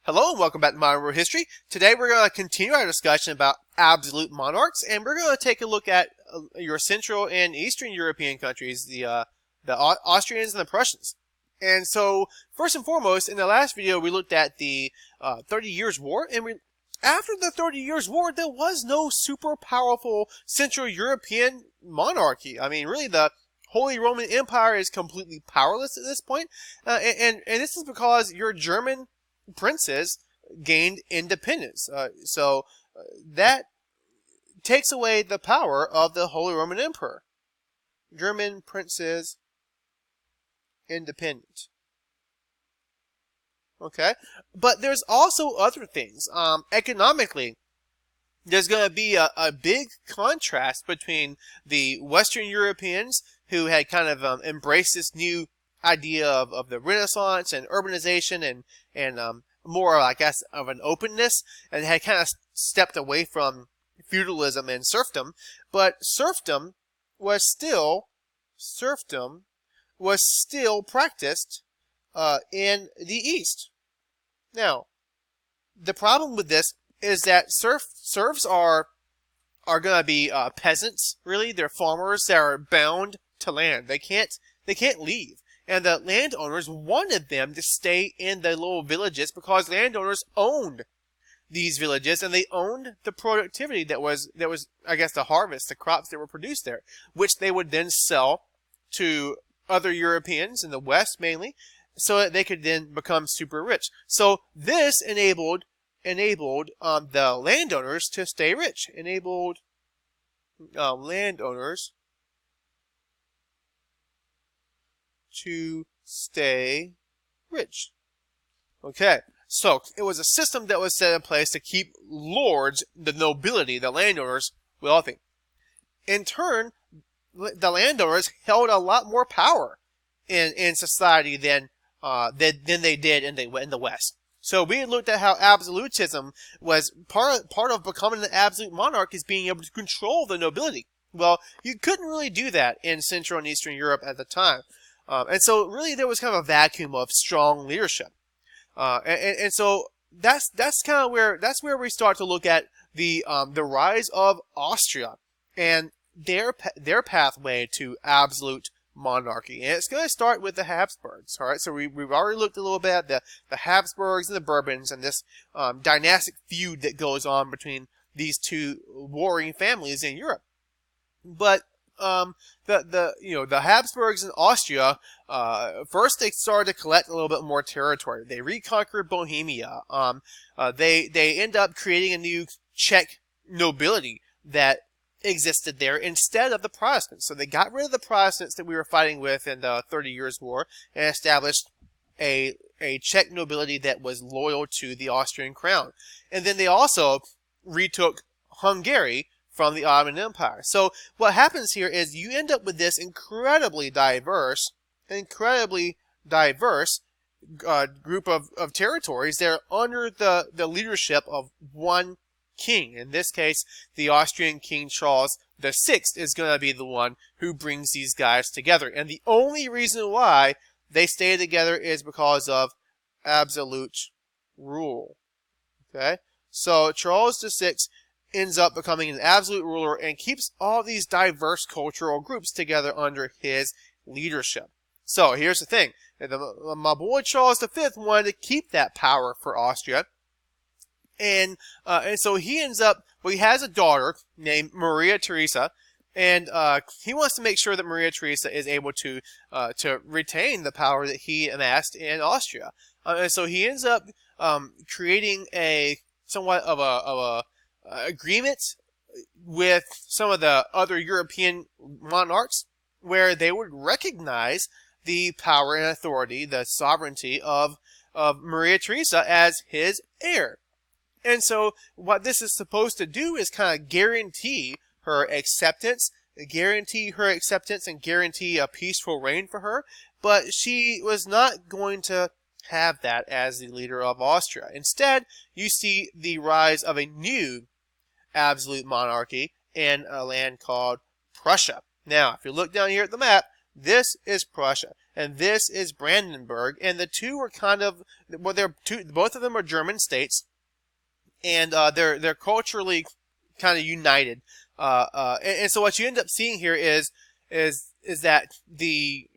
Hello and welcome back to Modern World History. Today we're going to continue our discussion about absolute monarchs, and we're going to take a look at your Central and Eastern European countries, the Austrians and the Prussians. And so, first and foremost, in the last video we looked at the 30 Years' War, and after the 30 Years' War, there was no super powerful Central European monarchy. I mean, really, the Holy Roman Empire is completely powerless at this point, and this is because your German princes gained independence. That takes away the power of the Holy Roman Emperor. German princes independent. Okay, but there's also other things. Economically, there's going to be a big contrast between the Western Europeans who had kind of embraced this new idea of the Renaissance and urbanization and more, I guess, of an openness, and had kind of stepped away from feudalism and serfdom. But serfdom was still practiced in the East. Now, the problem with this is that serfs are going to be peasants. Really, they're farmers that are bound to land. They can't leave. And the landowners wanted them to stay in the little villages because landowners owned these villages and they owned the productivity that was, I guess, the harvest, the crops that were produced there, which they would then sell to other Europeans in the West mainly, so that they could then become super rich. So this enabled the landowners to stay rich. Enabled landowners to stay rich. Okay, so it was a system that was set in place to keep lords, the nobility, the landowners, wealthy. In turn, the landowners held a lot more power in society than they did in the West. So we looked at how absolutism was part of becoming an absolute monarch is being able to control the nobility. Well, you couldn't really do that in Central and Eastern Europe at the time. And so really there was kind of a vacuum of strong leadership. And so that's kind of where we start to look at the rise of Austria and their pathway to absolute monarchy. And it's going to start with the Habsburgs. All right, so we've already looked a little bit at the Habsburgs and the Bourbons and this dynastic feud that goes on between these two warring families in Europe. But the Habsburgs in Austria, first they started to collect a little bit more territory. They reconquered Bohemia. They end up creating a new Czech nobility that existed there instead of the Protestants. So they got rid of the Protestants that we were fighting with in the 30 Years' War and established a Czech nobility that was loyal to the Austrian crown. And then they also retook Hungary from the Ottoman Empire. So what happens here is you end up with this incredibly diverse group of territories that are under the leadership of one king. In this case, the Austrian King Charles VI is going to be the one who brings these guys together. And the only reason why they stay together is because of absolute rule. Okay? So Charles VI ends up becoming an absolute ruler and keeps all these diverse cultural groups together under his leadership. So here's the thing. My boy Charles V wanted to keep that power for Austria. And so he ends up, well, he has a daughter named Maria Theresa, and he wants to make sure that Maria Theresa is able to retain the power that he amassed in Austria. And so he ends up creating a somewhat of a agreement with some of the other European monarchs where they would recognize the power and authority, the sovereignty of Maria Theresa as his heir. And so what this is supposed to do is kind of guarantee her acceptance and guarantee a peaceful reign for her. But she was not going to have that as the leader of Austria. Instead, you see the rise of a new absolute monarchy in a land called Prussia. Now, if you look down here at the map, this is Prussia. and this is Brandenburg. And the two are kind of, well, both of them are German states, and they're culturally kind of united. And so what you end up seeing here is that the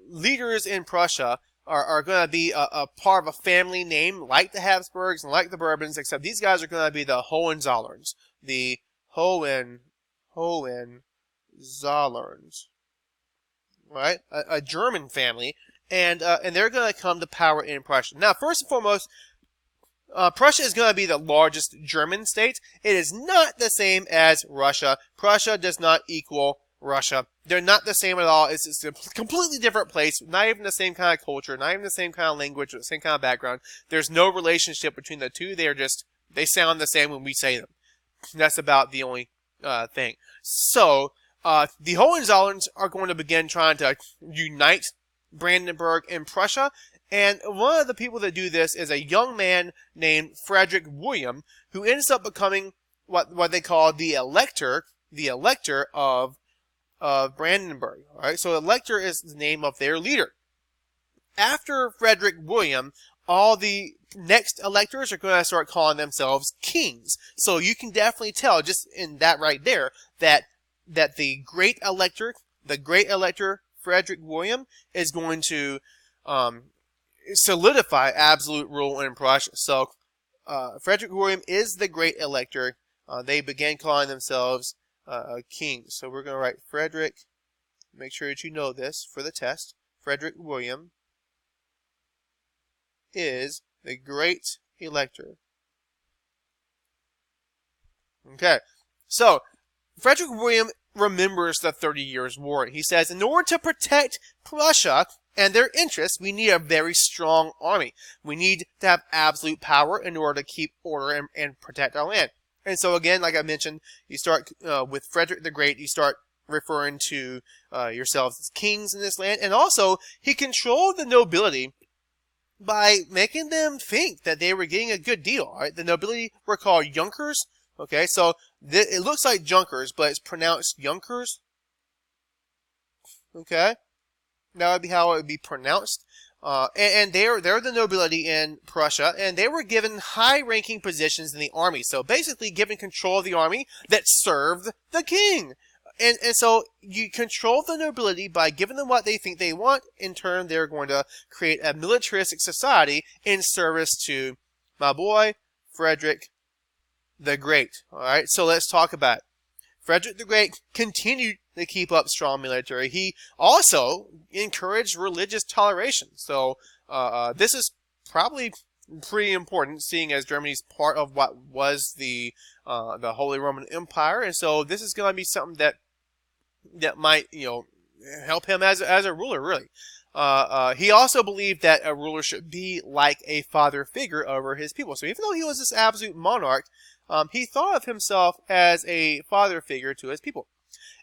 leaders in Prussia are going to be a part of a family name like the Habsburgs and like the Bourbons, except these guys are going to be the Hohenzollerns. The Hohenzollerns, right? A German family, and they're going to come to power in Prussia. Now, first and foremost, Prussia is going to be the largest German state. It is not the same as Russia. Prussia does not equal Russia. They're not the same at all. It's a completely different place, not even the same kind of culture, not even the same kind of language, or the same kind of background. There's no relationship between the two. They sound the same when we say them. That's about the only thing. So, the Hohenzollerns are going to begin trying to unite Brandenburg and Prussia. And one of the people that do this is a young man named Frederick William, who ends up becoming what they call the elector of Brandenburg. All right, so elector is the name of their leader. After Frederick William, all the next electors are going to start calling themselves kings. So you can definitely tell just in that right there that the great elector Frederick William is going to solidify absolute rule in Prussia. So Frederick William is the great elector. They began calling themselves kings. So we're going to write Frederick. Make sure that you know this for the test. Frederick William is the great elector. Okay, so Frederick William remembers the 30 Years' War. He says, in order to protect Prussia and their interests, we need a very strong army. We need to have absolute power in order to keep order and protect our land. And so again, like I mentioned, you start with Frederick the Great, you start referring to yourselves as kings in this land. And also, he controlled the nobility by making them think that they were getting a good deal. All right? The nobility were called Junkers. Okay, so it looks like Junkers, but it's pronounced Junkers. Okay, that would be how it would be pronounced. And they're the nobility in Prussia, and they were given high-ranking positions in the army. So basically given control of the army that served the king. And so you control the nobility by giving them what they think they want. In turn, they're going to create a militaristic society in service to my boy, Frederick the Great. All right, so let's talk about it. Frederick the Great continued to keep up strong military. He also encouraged religious toleration. So this is probably pretty important, seeing as Germany's part of what was the Holy Roman Empire, and so this is going to be something that might help him as a ruler, really. He also believed that a ruler should be like a father figure over his people. So even though he was this absolute monarch, he thought of himself as a father figure to his people.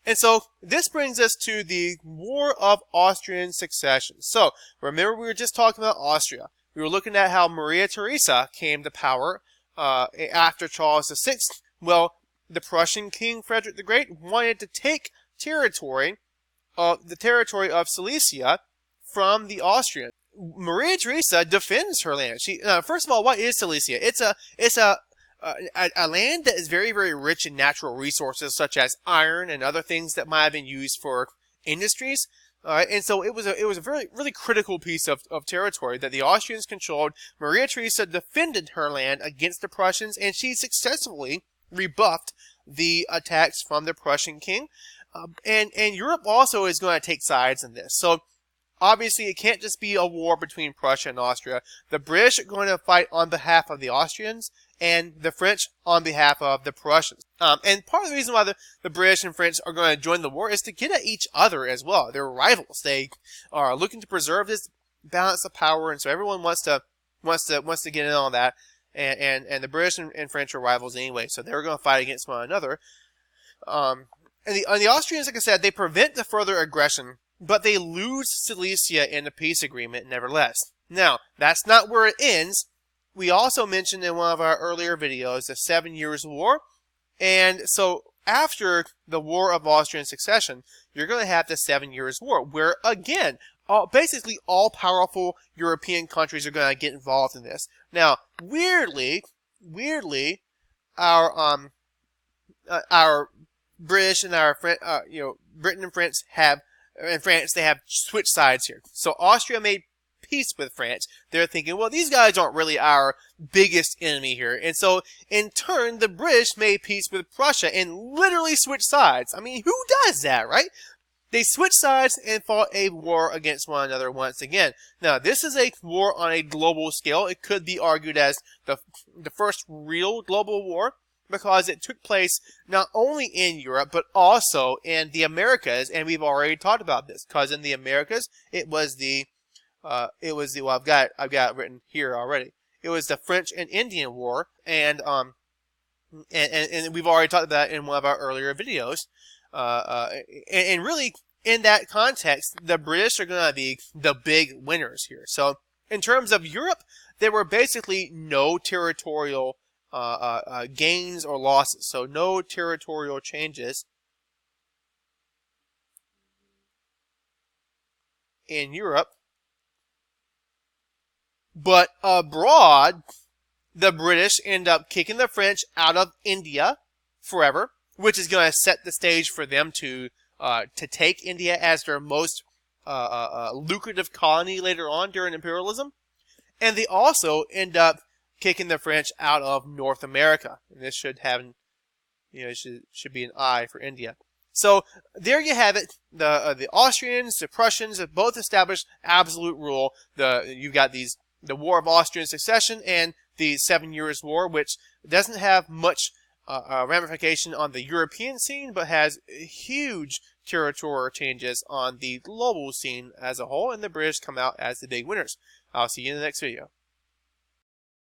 And so this brings us to the War of Austrian Succession. So remember, we were just talking about Austria. We were looking at how Maria Theresa came to power after Charles VI. Well, the Prussian king Frederick the Great wanted to take the territory of Silesia from the Austrians. Maria Theresa defends her land. First of all, what is Silesia? It's a land that is very, very rich in natural resources such as iron and other things that might have been used for industries. And so it was a very, really critical piece of territory that the Austrians controlled. Maria Theresa defended her land against the Prussians, and she successfully rebuffed the attacks from the Prussian king. And Europe also is going to take sides in this. So obviously, it can't just be a war between Prussia and Austria. The British are going to fight on behalf of the Austrians, and the French on behalf of the Prussians. And part of the reason why the British and French are going to join the war is to get at each other as well. They're rivals. They are looking to preserve this balance of power, and so everyone wants to get in on that. And the British and French are rivals anyway, so they're going to fight against one another. And the Austrians, like I said, they prevent the further aggression, but they lose Silesia in the peace agreement nevertheless. Now, that's not where it ends. We also mentioned in one of our earlier videos the 7 Years' War. And so after the War of Austrian Succession, you're going to have the 7 Years' War, where again, basically all powerful European countries are going to get involved in this. Now, weirdly, our British and our Britain and France have they have switched sides here. So Austria made peace with France. They're thinking, well, these guys aren't really our biggest enemy here. And so, in turn, the British made peace with Prussia and literally switched sides. I mean, who does that, right? They switched sides and fought a war against one another once again. Now, this is a war on a global scale. It could be argued as the first real global war, because it took place not only in Europe, but also in the Americas, and we've already talked about this, because in the Americas, it was well, I've got it written here already. It was the French and Indian War, and we've already talked about that in one of our earlier videos. And really, in that context, the British are going to be the big winners here. So, in terms of Europe, there were basically no territorial gains or losses. So, no territorial changes in Europe. But abroad, the British end up kicking the French out of India forever, which is going to set the stage for them to take India as their most lucrative colony later on during imperialism. And they also end up kicking the French out of North America. And this should have, should be an I for India. So there you have it. The Austrians, the Prussians have both established absolute rule. You've got the War of Austrian Succession and the 7 Years' War, which doesn't have much ramification on the European scene, but has huge territorial changes on the global scene as a whole, and the British come out as the big winners. I'll see you in the next video.